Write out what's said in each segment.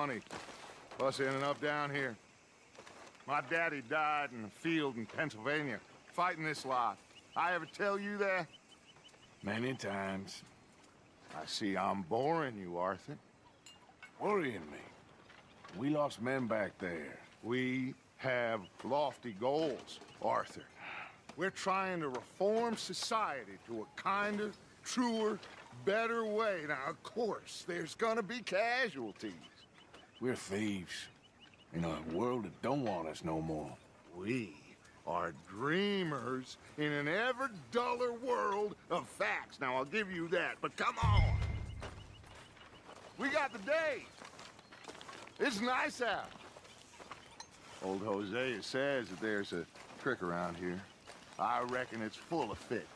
money. Us ending up down here. My daddy died in a field in Pennsylvania, fighting this lot. I ever tell you that? Many times. I see I'm boring you, Arthur. Worrying me. We lost men back there. We have lofty goals, Arthur. We're trying to reform society to a kinder, truer, better way. Now, of course, there's gonna be casualties. We're thieves. In a world that don't want us no more. We are dreamers in an ever duller world of facts. Now, I'll give you that, but come on. We got the day. It's nice out. Old Hosea says that there's a trick around here. I reckon it's full of fit.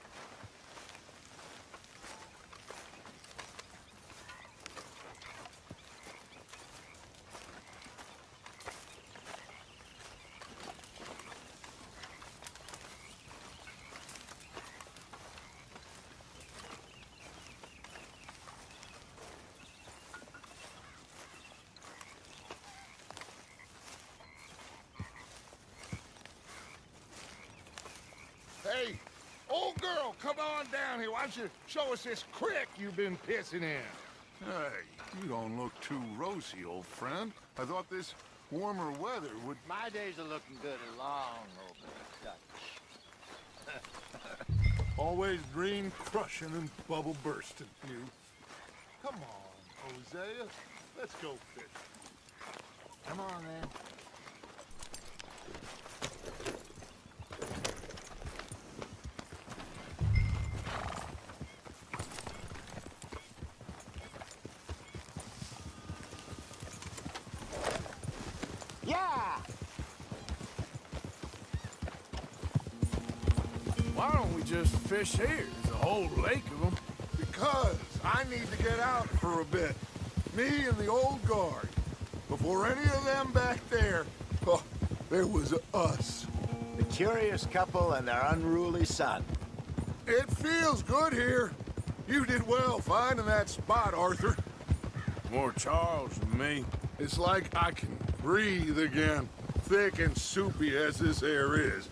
Hey, old girl, come on down here. Why don't you show us this creek you've been pissing in? Hey, you don't look too rosy, old friend. I thought this warmer weather would... My days are looking good along over the Dutch. Always dream crushing and bubble bursting, you. Come on, Hosea. Let's go fishing. Come on, then. Yeah! Why don't we just fish here? There's a whole lake of them. Because I need to get out for a bit. Me and the old guard. Before any of them back there, oh, there was us. The curious couple and their unruly son. It feels good here. You did well finding that spot, Arthur. More Charles than me. It's like I can breathe again, thick and soupy as this air is.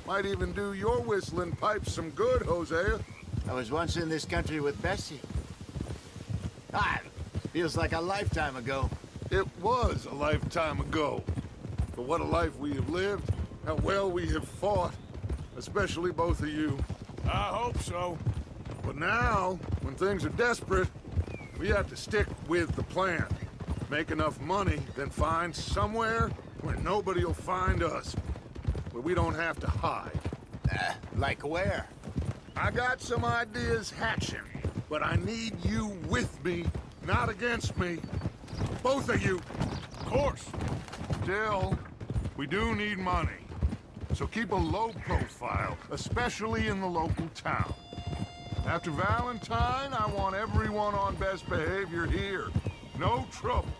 Might even do your whistling pipes some good, Hosea. I was once in this country with Bessie. Ah, feels like a lifetime ago. It was a lifetime ago. But what a life we have lived, how well we have fought, especially both of you. I hope so. But now, when things are desperate, we have to stick with the plan. Make enough money, then find somewhere where nobody will find us. Where we don't have to hide. Like where? I got some ideas hatching, but I need you with me, not against me. Both of you. Of course. Still, we do need money. So keep a low profile, especially in the local town. After Valentine, I want everyone on best behavior here. No trouble.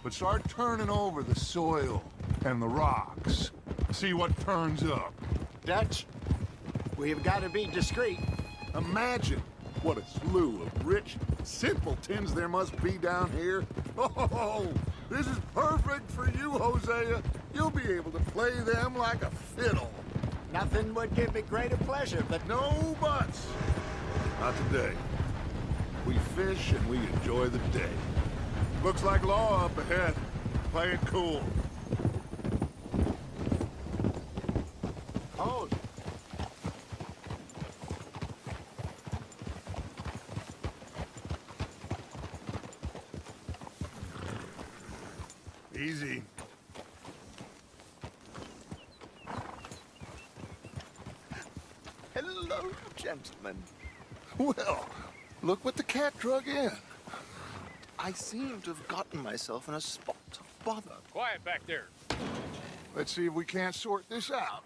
But start turning over the soil and the rocks. See what turns up. Dutch, we've got to be discreet. Imagine what a slew of rich simpletons there must be down here. Oh, this is perfect for you, Hosea. You'll be able to play them like a fiddle. Nothing would give me greater pleasure, but No buts. Not today. We fish and we enjoy the day. Looks like law up ahead. Play it cool. hold. Easy. Hello, gentlemen. Well, look what the cat drug in. I seem to have gotten myself in a spot of bother. Quiet back there. Let's see if we can't sort this out.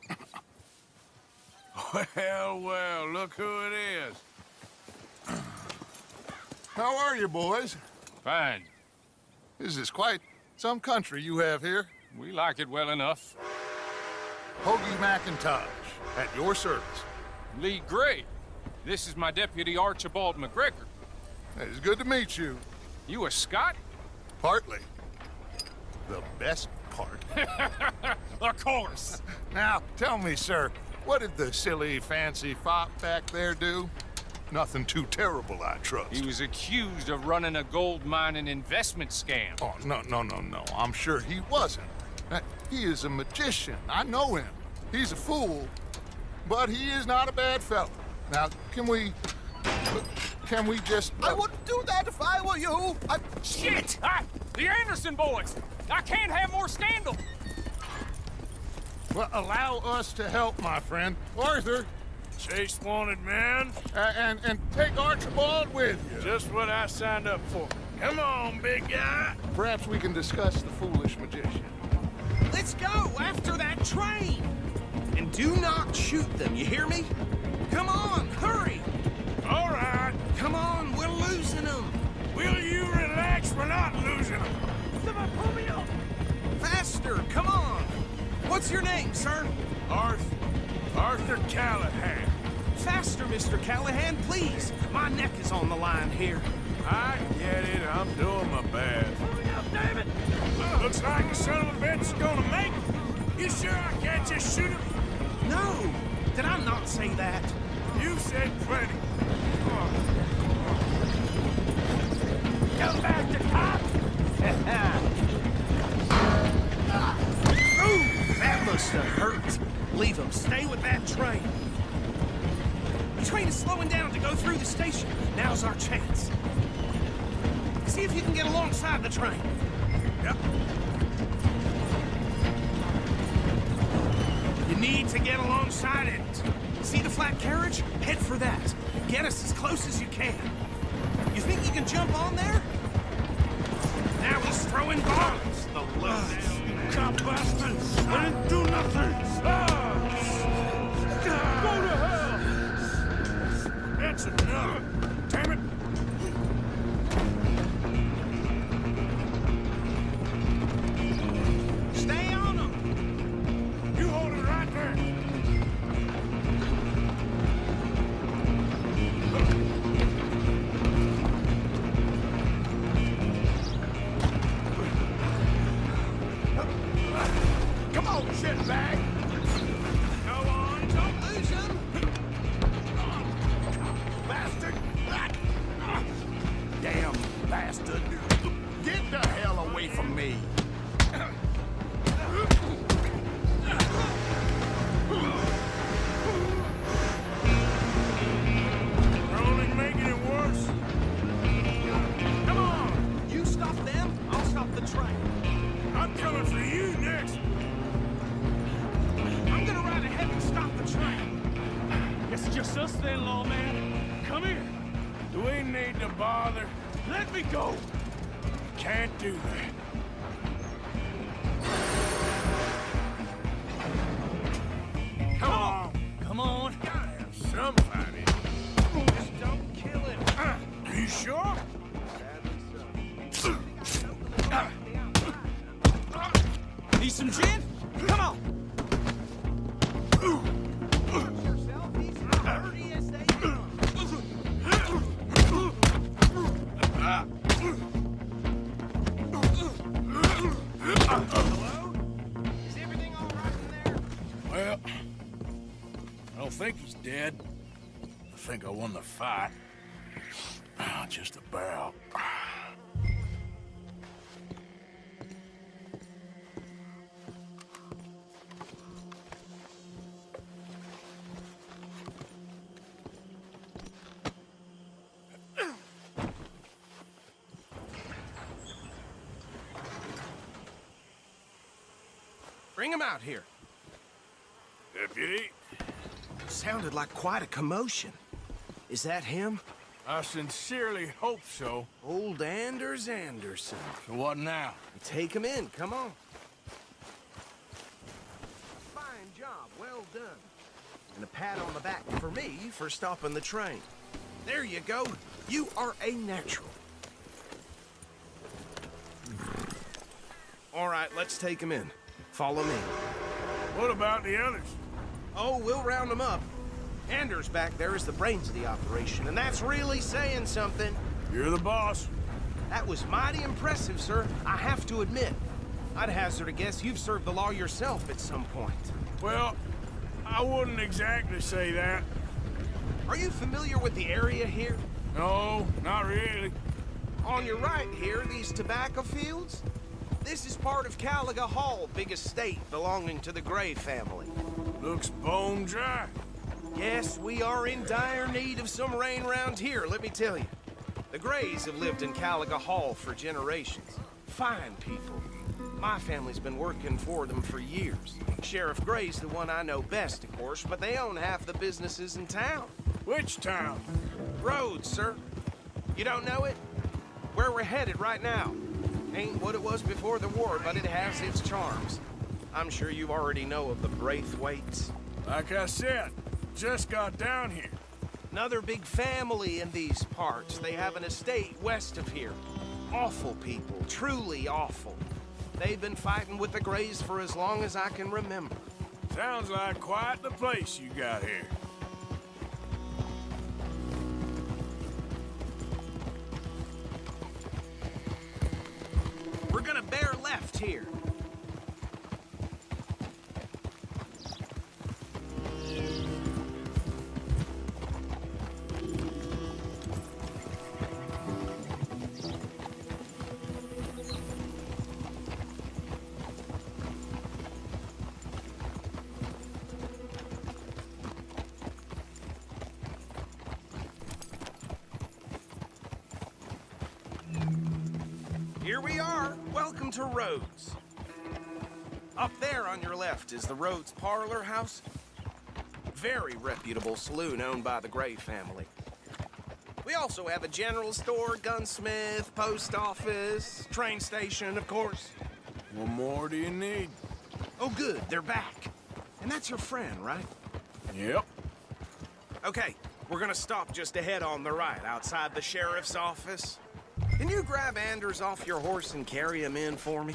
Well, well, look who it is. How are you, boys? Fine. This is quite some country you have here. We like it well enough. Hoagie McIntosh, at your service. Lee Gray. This is my deputy Archibald McGregor. It's good to meet you. You a Scot? Partly. The best part. Of course. Now, tell me, sir, what did the silly, fancy fop back there do? Nothing too terrible, I trust. He was accused of running a gold mining investment scam. Oh, no. I'm sure he wasn't. He is a magician. I know him. He's a fool, but he is not a bad fellow. Now, can we just... I wouldn't do that if I were you. Shit! The Anderson boys! I can't have more scandal! Well, allow us to help, my friend. Arthur, Chase wanted man. and take Archibald with you. Just what I signed up for. Come on, big guy. Perhaps we can discuss the foolish magician. Let's go after that train! And do not shoot them, you hear me? Come on, hurry! All right. Come on, we're losing them! Will you relax? We're not losing them. Faster, come on! What's your name, sir? Arthur Callahan. Faster, Mr. Callahan, please! My neck is on the line here. I get it. I'm doing my best. Hurry up, damn it! Looks like the son of a bitch is gonna make it. You sure I can't just shoot him? No! Did I not say that? You said plenty. Come back to cop! Ooh, that must have hurt. Leave him. Stay with that train. The train is slowing down to go through the station. Now's our chance. See if you can get alongside the train. Yep. You need to get alongside it. See the flat carriage? Head for that. Get us as close as you can. You think you can jump on there? Now he's throwing bombs. The lowdown. Cop bastards! I didn't do nothing! Go to hell! That's enough! Damn it! Stay on him. You hold it right there! Come on, shitbag! Go on, don't lose him. Bastard! Damn bastard! Get the hell away from me! We're only making it worse. Come on. You stop them, I'll stop the train. I'm coming for you next. I'm gonna ride ahead and stop the train. Guess it's just us then, lawman. Come here. Do we need to bother? Let me go. Can't do that. Come on. Come on. Gotta have somebody. Just don't kill him. Are you sure? Need some gin? Come on. Yourself, he's as dirty as they come. Hello? Is everything all right in there? Well, I don't think he's dead. I think I won the fight. Just about. Bring him out here. Deputy, Sounded like quite a commotion. Is that him? I sincerely hope so. Old Anders Anderson. So what now? Take him in, come on. Fine job, well done. And a pat on the back for me for stopping the train. There you go. You are a natural. All right, let's take him in. Follow me. What about the others? Oh, we'll round them up. Anders back there is the brains of the operation, and that's really saying something. You're the boss. That was mighty impressive, sir. I have to admit. I'd hazard a guess you've served the law yourself at some point. Well, I wouldn't exactly say that. Are you familiar with the area here? No, not really. On your right here, these tobacco fields? This is part of Caliga Hall, big estate belonging to the Gray family. Looks bone dry. Yes, we are in dire need of some rain around here, let me tell you. The Grays have lived in Caliga Hall for generations. Fine people. My family's been working for them for years. Sheriff Gray's the one I know best, of course, but they own half the businesses in town. Which town? Rhodes, sir. You don't know it? Where we're headed right now. Ain't what it was before the war, but it has its charms. I'm sure you already know of the Braithwaites. Like I said, just got down here. Another big family in these parts. They have an estate west of here. Awful people, truly awful. They've been fighting with the Grays for as long as I can remember. Sounds like quite the place you got here. We're gonna bear left here. Here we are. Welcome to Rhodes. Up there on your left is the Rhodes Parlor House. Very reputable saloon owned by the Gray family. We also have a general store, gunsmith, post office, train station, of course. What more do you need? Oh, good, they're back. And that's your friend, right? Yep. Okay, we're gonna stop just ahead on the right, outside the sheriff's office. Can you grab Anders off your horse and carry him in for me?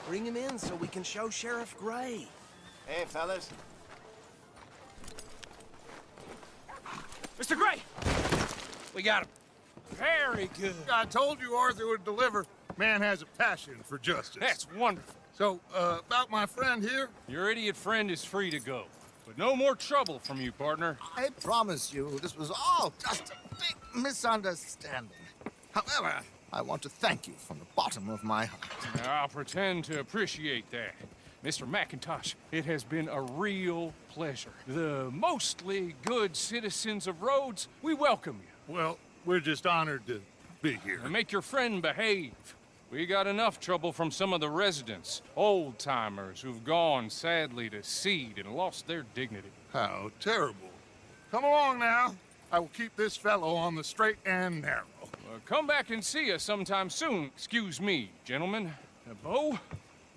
Bring him in so we can show Sheriff Gray. Hey, fellas. Mr. Gray! We got him. Very good. I told you Arthur would deliver. Man has a passion for justice. That's wonderful. So, about my friend here? Your idiot friend is free to go. But no more trouble from you, partner. I promise you, this was all just a big misunderstanding. However, I want to thank you from the bottom of my heart. I'll pretend to appreciate that. Mr. McIntosh, it has been a real pleasure. The mostly good citizens of Rhodes, we welcome you. Well, we're just honored to be here. And make your friend behave. We got enough trouble from some of the residents, old-timers who've gone, sadly, to seed and lost their dignity. How terrible. Come along now. I will keep this fellow on the straight and narrow. Come back and see us sometime soon. Excuse me, gentlemen. Bo,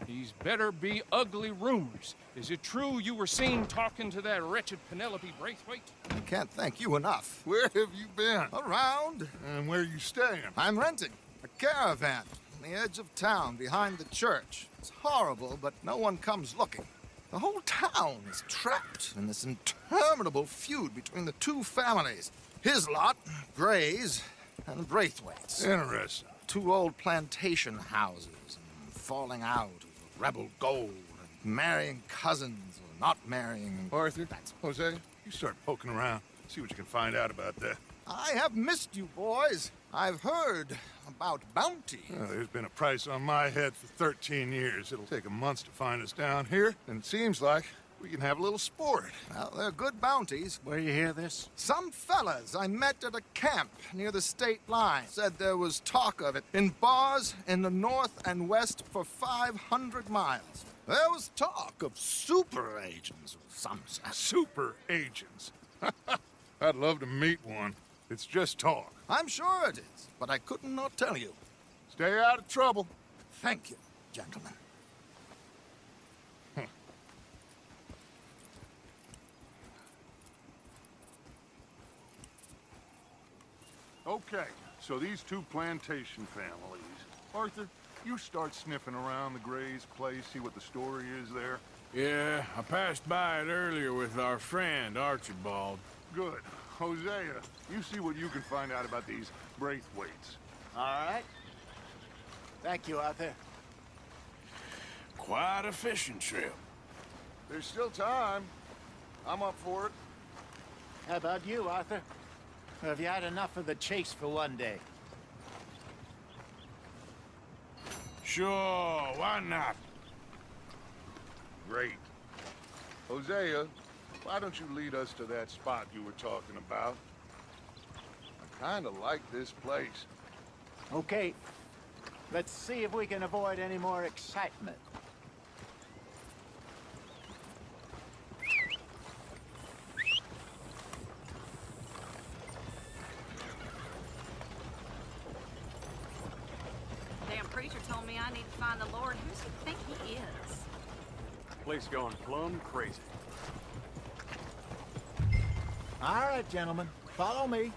these better be ugly rumors. Is it true you were seen talking to that wretched Penelope Braithwaite? I can't thank you enough. Where have you been? Around. And where are you staying? I'm renting a caravan on the edge of town behind the church. It's horrible, but no one comes looking. The whole town is trapped in this interminable feud between the two families. His lot, Gray's, and Braithwaite's. Interesting. Two old plantation houses, and falling out of rebel gold, and marrying cousins or not marrying. Arthur, Jose, you start poking around. See what you can find out about that. I have missed you, boys. I've heard about bounty. Well, there's been a price on my head for 13 years. It'll take a month to find us down here, and it seems like we can have a little sport. Well, they're good bounties. Where you hear this? Some fellas I met at a camp near the state line said there was talk of it in bars in the north and west for 500 miles. There was talk of super agents of some sort. Super agents. I'd love to meet one. It's just talk. I'm sure it is, but I couldn't not tell you. Stay out of trouble. Thank you, gentlemen. Okay, so these two plantation families. Arthur, you start sniffing around the Gray's place, see what the story is there. Yeah, I passed by it earlier with our friend, Archibald. Good. Hosea, You see what you can find out about these Braithwaites. All right. Thank you, Arthur. Quite a fishing trip. There's still time. I'm up for it. How about you, Arthur? Or have you had enough of the chase for one day? Sure, why not? Great. Hosea, why don't you lead us to that spot you were talking about? I kinda like this place. Okay. Let's see if we can avoid any more excitement. Damn preacher told me I need to find the Lord. Who's he think he is? Place going plumb crazy. All right, gentlemen. Follow me.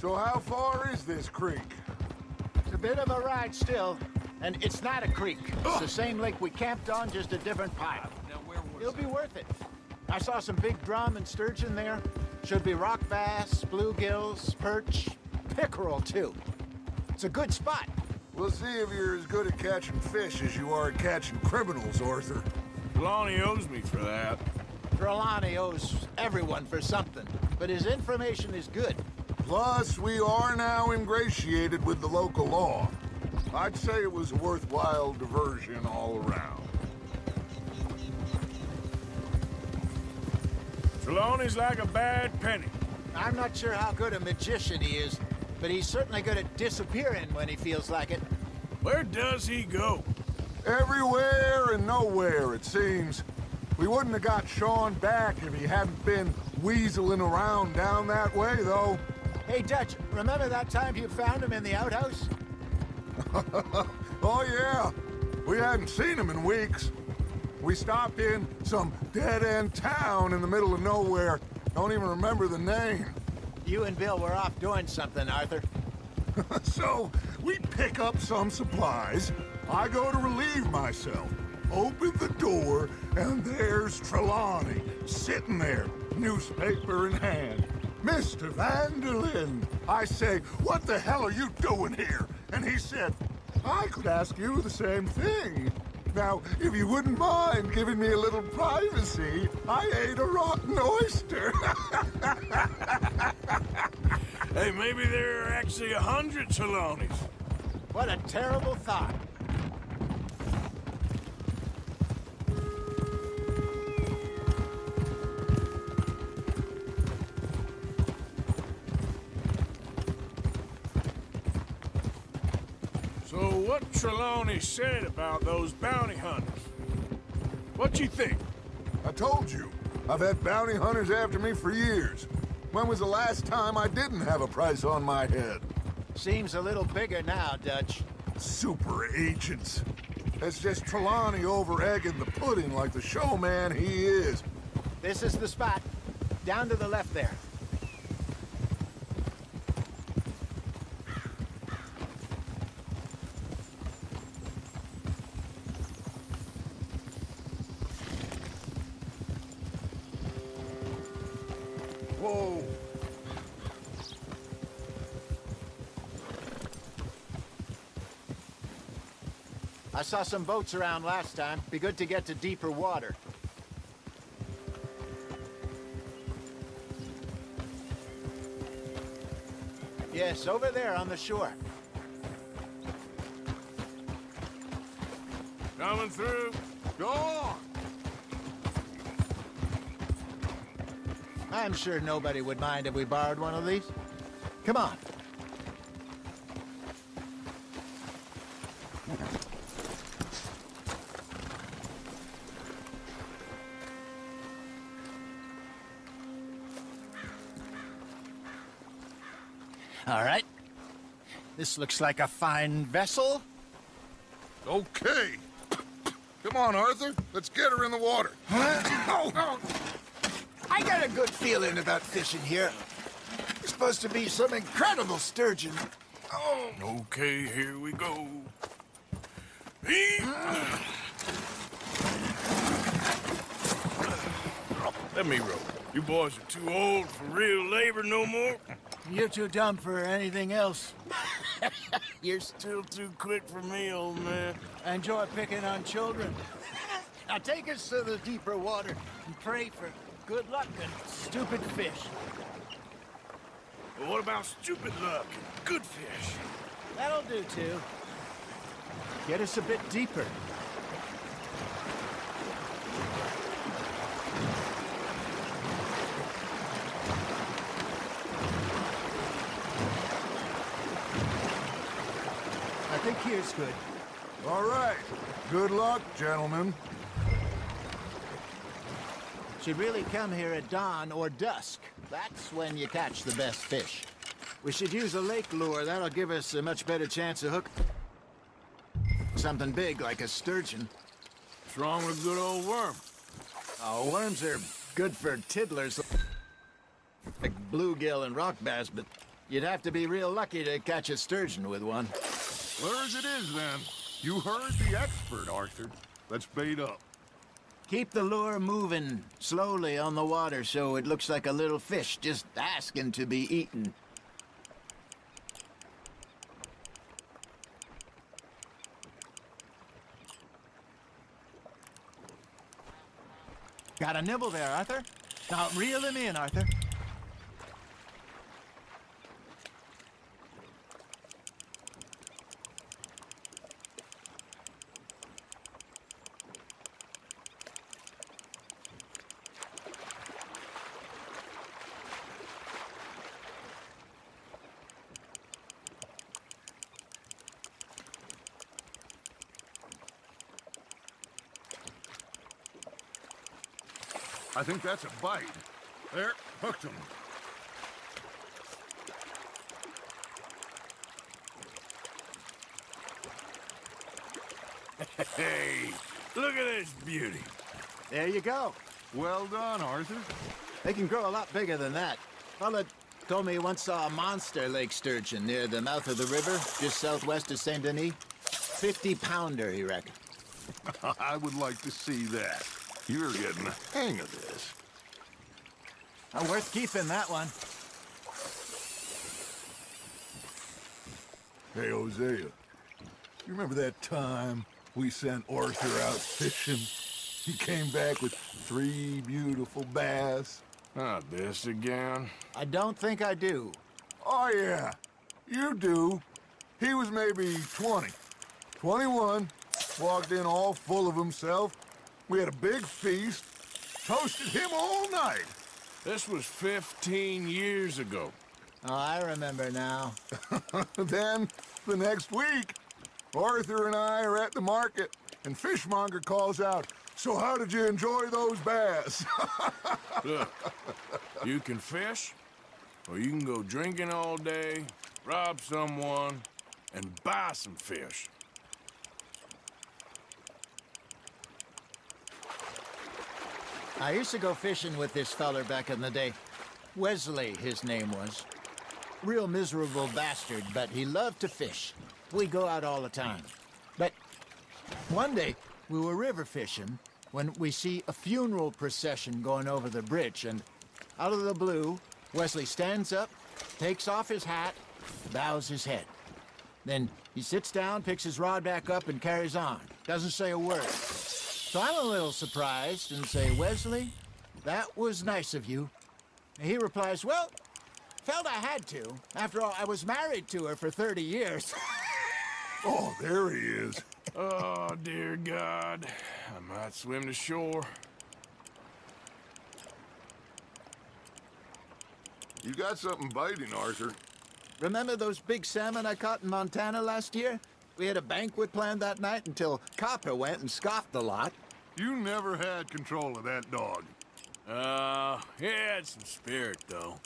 So how far is this creek? It's a bit of a ride still, and it's not a creek. It's the same lake we camped on, just a different pipe. Now, where was It'll be worth it. I saw some big drum and sturgeon there. Should be rock bass, bluegills, perch, pickerel, too. It's a good spot. We'll see if you're as good at catching fish as you are at catching criminals, Arthur. Lonnie owes me for that. Trelawney owes everyone for something, but his information is good. Plus, we are now ingratiated with the local law. I'd say it was a worthwhile diversion all around. Trelawney's like a bad penny. I'm not sure how good a magician he is, but he's certainly good at disappearing when he feels like it. Where does he go? Everywhere and nowhere, it seems. We wouldn't have got Sean back if he hadn't been weaseling around down that way, though. Hey, Dutch, remember that time you found him in the outhouse? Oh, yeah. We hadn't seen him in weeks. We stopped in some dead-end town in the middle of nowhere. Don't even remember the name. You and Bill were off doing something, Arthur. So, we pick up some supplies. I go to relieve myself. Open the door, and there's Trelawney, sitting there, newspaper in hand. Mr. Vanderlyn. I say, what the hell are you doing here? And he said, I could ask you the same thing. Now, if you wouldn't mind giving me a little privacy, I ate a rotten oyster. Hey, maybe there are actually 100 Trelawneys. What a terrible thought. So what Trelawney said about those bounty hunters? What you think? I told you, I've had bounty hunters after me for years. When was the last time I didn't have a price on my head? Seems a little bigger now, Dutch. Super agents. It's just Trelawney over-egging the pudding like the showman he is. This is the spot. Down to the left there. Whoa. I saw some boats around last time. Be good to get to deeper water. Yes, over there on the shore. Coming through. Go on. I'm sure nobody would mind if we borrowed one of these. Come on. All right. This looks like a fine vessel. Okay. Come on, Arthur. Let's get her in the water. Oh. I got a good feeling about fishing here. There's supposed to be some incredible sturgeon. Oh. Okay, here we go. Let me row. You boys are too old for real labor no more. You're too dumb for anything else. You're still too quick for me, old man. I enjoy picking on children. Now take us to the deeper water and pray for good luck and stupid fish. But what about stupid luck and good fish? That'll do, too. Get us a bit deeper. I think here's good. All right. Good luck, gentlemen. Should really come here at dawn or dusk. That's when you catch the best fish. We should use a lake lure. That'll give us a much better chance of hook something big like a sturgeon. What's wrong with a good old worm? Oh, worms are good for tiddlers like bluegill and rock bass, but you'd have to be real lucky to catch a sturgeon with one. Lures it is, then. You heard the expert, Arthur. Let's bait up. Keep the lure moving slowly on the water so it looks like a little fish just asking to be eaten. Got a nibble there, Arthur. Now reel him in, Arthur. I think that's a bite. There, hooked him. Hey, look at this beauty. There you go. Well done, Arthur. They can grow a lot bigger than that. Fella told me he once saw a monster lake sturgeon near the mouth of the river, just southwest of Saint Denis. 50-pounder, he reckoned. I would like to see that. You're getting the hang of this. Worth keeping, that one. Hey, Hosea. You remember that time we sent Arthur out fishing? He came back with 3 beautiful bass. Not this again. I don't think I do. Oh, yeah. You do. He was maybe 20. 21. Walked in all full of himself. We had a big feast. Toasted him all night. This was 15 years ago. Oh, I remember now. Then, the next week, Arthur and I are at the market, and Fishmonger calls out, "So how did you enjoy those bass?" Look, you can fish, or you can go drinking all day, rob someone, and buy some fish. I used to go fishing with this feller back in the day. Wesley, his name was. Real miserable bastard, but he loved to fish. We go out all the time. But one day, we were river fishing when we see a funeral procession going over the bridge, and out of the blue, Wesley stands up, takes off his hat, bows his head. Then he sits down, picks his rod back up, and carries on. Doesn't say a word. So I'm a little surprised and say, "Wesley, that was nice of you." And he replies, "Well, felt I had to. After all, I was married to her for 30 years. Oh, there he is. Oh, dear God. I might swim to shore. You got something biting, Arthur. Remember those big salmon I caught in Montana last year? We had a banquet planned that night until Copper went and scoffed the lot. You never had control of that dog. He had some spirit, though.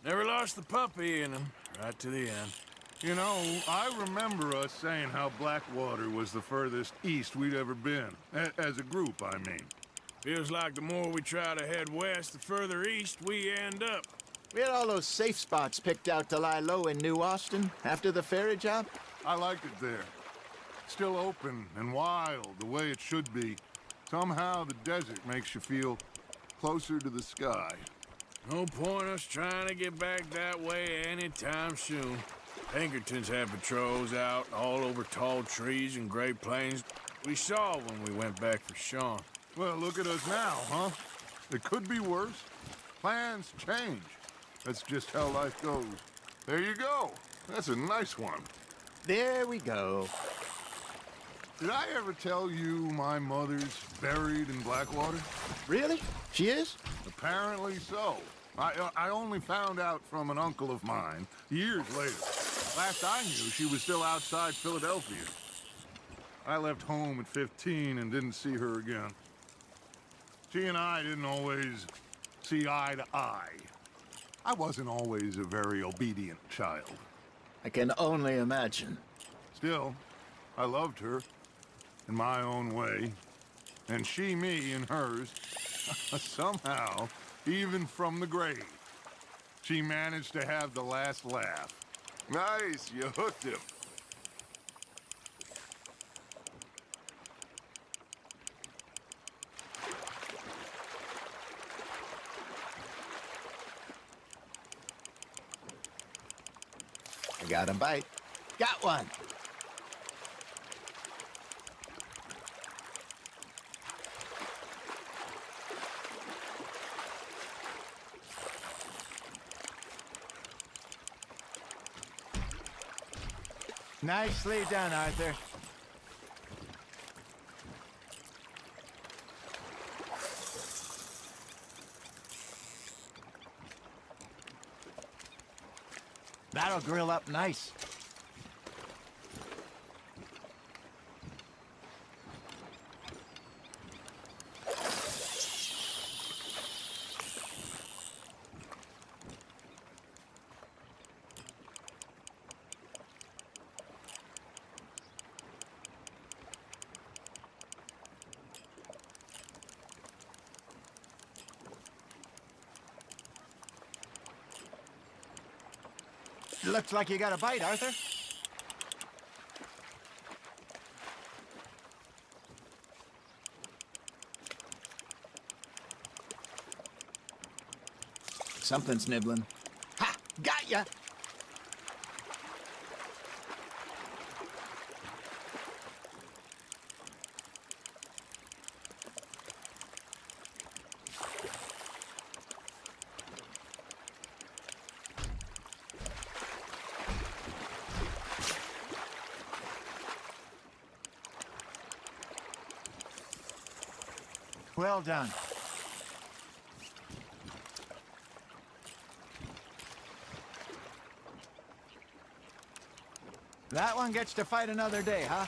Never lost the puppy in him, right to the end. You know, I remember us saying how Blackwater was the furthest east we'd ever been. As a group, I mean. Feels like the more we try to head west, the further east we end up. We had all those safe spots picked out to lie low in New Austin after the ferry job. I liked it there. still open and wild, the way it should be. Somehow the desert makes you feel closer to the sky. No point us trying to get back that way anytime soon. Pinkertons have patrols out all over tall trees and Great Plains. We saw when we went back for Sean. Well, look at us now, huh? It could be worse. Plans change. That's just how life goes. There you go. That's a nice one. There we go. Did I ever tell you my mother's buried in Blackwater? Really? She is? Apparently so. I only found out from an uncle of mine years later. Last I knew, she was still outside Philadelphia. I left home at 15 and didn't see her again. She and I didn't always see eye to eye. I wasn't always a very obedient child. I can only imagine. Still, I loved her in my own way, and she me in hers. Somehow, even from the grave, she managed to have the last laugh. Nice, you hooked him. I got a bite. Got one. Nicely done, Arthur. That'll grill up nice. Looks like you got a bite, Arthur. Something's nibbling. Ha! Got ya! Well done. That one gets to fight another day, huh?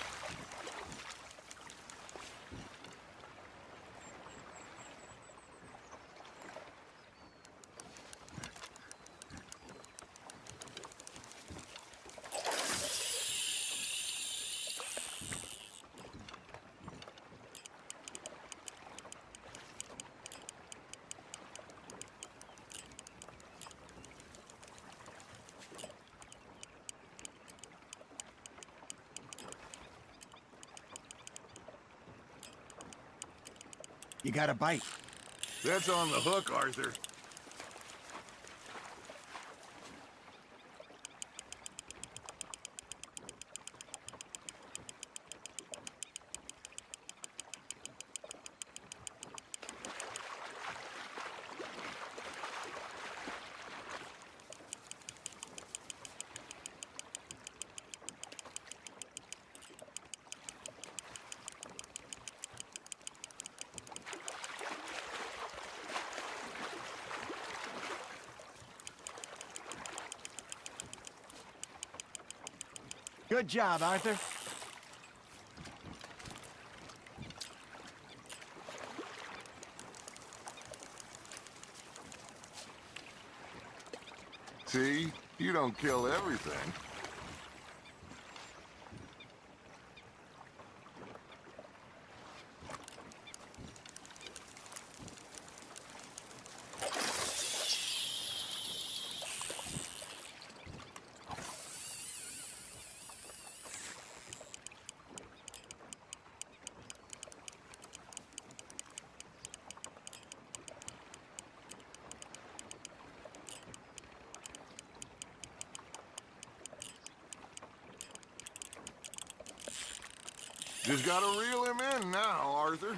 You got a bite. That's on the hook, Arthur. Good job, Arthur. See? You don't kill everything. Just gotta reel him in now, Arthur.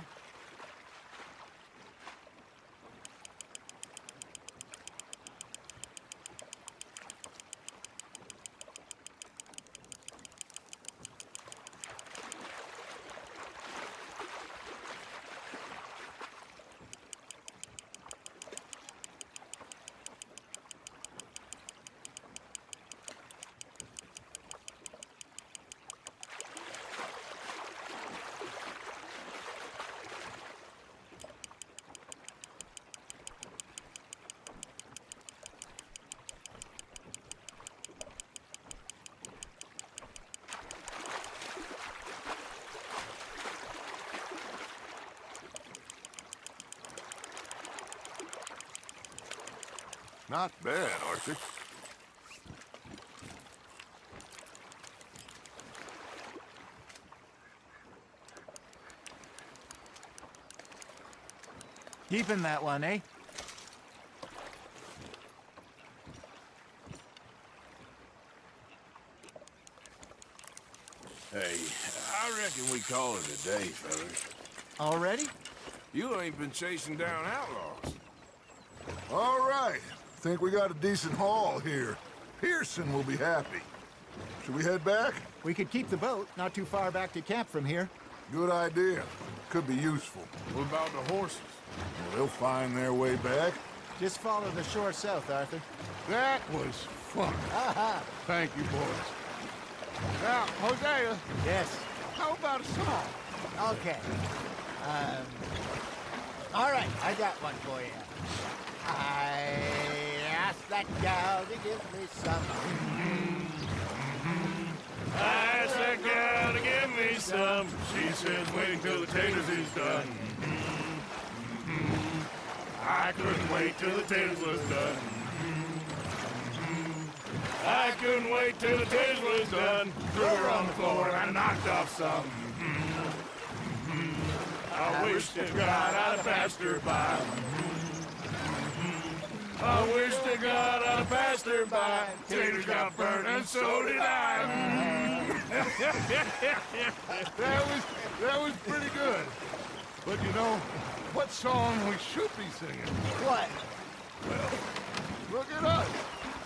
Not bad, Arthur. Keeping that one, eh? Hey, I reckon we call it a day, fellas. Already? You ain't been chasing down outlaws. All right. Think we got a decent haul here. Pearson will be happy. Should we head back? We could keep the boat not too far back to camp from here. Good idea. Could be useful. What about the horses? Well, they'll find their way back. Just follow the shore south, Arthur. That was fun. Thank you, boys. Now, Hosea, Yes. how about a song? Okay. All right, I got one for you. I asked that gal to give me some. I asked that gal to give me some. She says wait till the taters is done. I couldn't wait till the taters was done. I couldn't wait till the taters was done. Threw her on the floor and I knocked off some. I wish to God I'd passed her by. I wish to God I'd passed her by. Taters got burnt and so did I. That was pretty good. But you know, what song we should be singing? What? Look at us.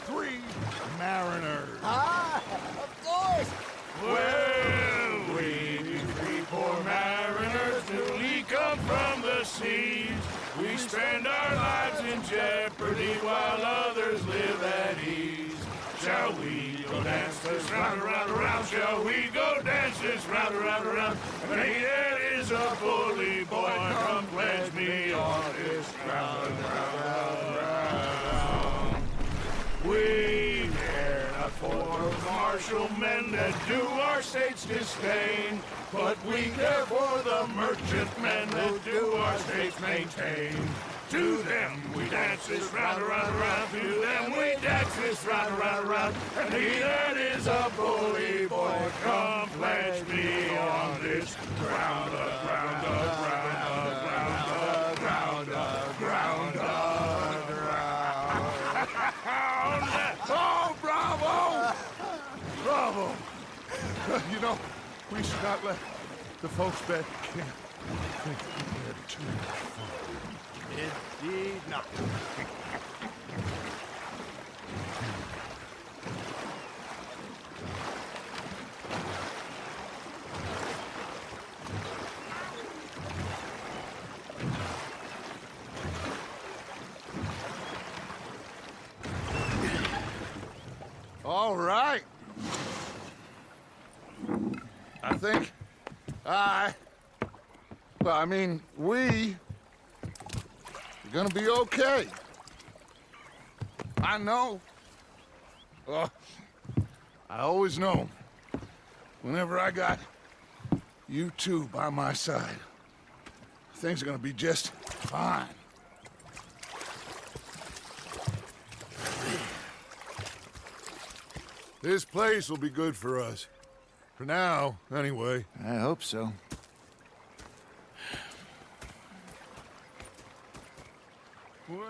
3 mariners. Ah, of course. Well, we 3 poor mariners newly come from the seas. We spend our lives in jeopardy while others live at ease. Shall we go dance this round, around, around? Shall we go dance this round, around, around? And he that is a bully boy, come pledge me on this ground, round, round. We care not for martial men that do our state's disdain, but we care for the merchantmen that do our state's maintain. To them we dance this round, around, around. To them we dance this round, around, around. And he that is a bully boy, come pledge me on this ground, ground, ground, ground, ground, ground, ground. Oh, bravo! Bravo! You know, we should not let the folks back at camp think we had too much fun. Indeed not. All right. I think we are gonna be okay. I know. I always know. Whenever I got you two by my side, things are gonna be just fine. This place will be good for us. For now, anyway. I hope so. Well,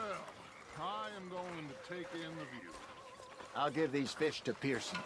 I am going to take in the view. I'll give these fish to Pearson.